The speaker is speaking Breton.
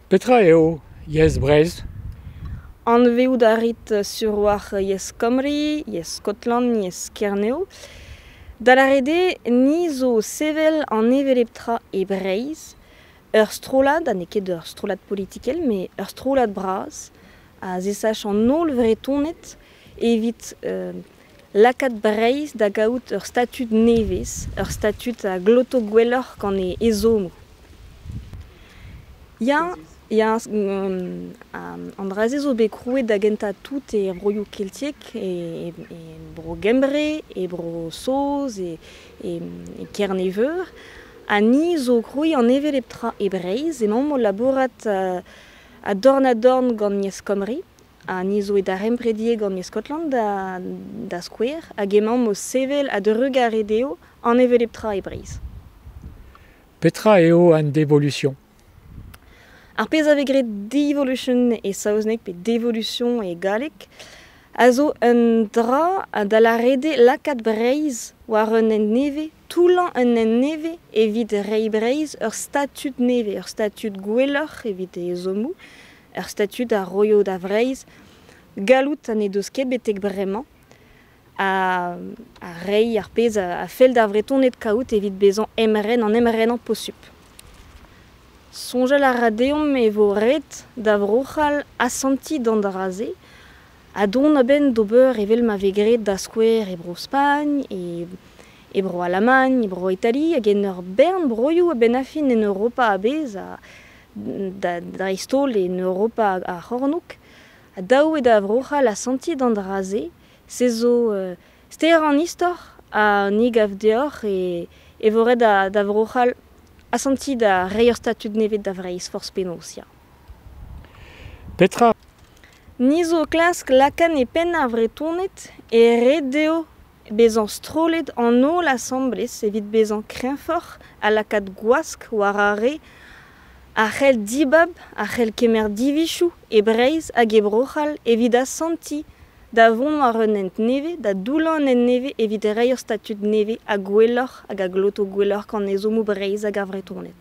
Petra eo yes Breizh? Anveout a rit surwar yes Cymru, yes Scotland, yes Kerneo. Da la rede, ni zo sevel an eveleptra e Breizh, ur strolad, ne ket ur strolad politikel, mais ur strolad braz, a zesach an ol vretonet, evit lakat Breizh da gaout ur statut nevez, ur statut a gloto gwelloc'h gant e ezommo. Ya an drazez zo bet krouet da genta tout e roioù keltiek e bro Gembre, e bro Saoz, e Kerneveur. A ni zo krouet an eveleptra e Breizh, emañ mo labourat a dorn gant nies Cymru, a ni zo e da rempredie gant nies Scotland da skouer, hag emañ mo sevel a deurug a redeo an eveleptra e Breizh. Petra eo an devolution? Ar pezh ave gret devolution e saozneg pe devolution e galek, a zo un dra da la rede lakat Breizh war un en neve, toulan un en neve evit rei Breizh ur statut neve, ur statut gwelloc'h evit e ezommoù, ur statut a roio da Breizh, galout an edo ket betek bremañ, a rei ar pezh a fel da vretonet kaout evit bezan emren an posup. Sonjal a radeomp e vo ret da vrochal asanti d'an draze, a don a ben d'ober evel ma vegret da skouer e bro Spagne, e bro Alamagne, e bro Italie, hag en ur bern broioù a ben afin en Europa a bez, da istol en Europa a c'hornouk, a daou e da vrochal asanti d'an draze, se zo ster an istor a nig av deoc'h e vo ret da vrochal asanti da reier statut nevet da Breizh forz penaos, ya. Petra? Ni zo klask lakan e pen a vretonet e redeo bezan strolet an ol assemblez evit bezan kreñvoc'h a lakat gwask war a re a c'hell dibab, a c'hell kemer divichou e Breizh hag e brochal evit asanti da vont war un ent neve, da doulan un ent neve evit e reier statut neve a gwelloc'h hag a gloto gwelloc'h gant ezommoù Breizh hag a vretonet.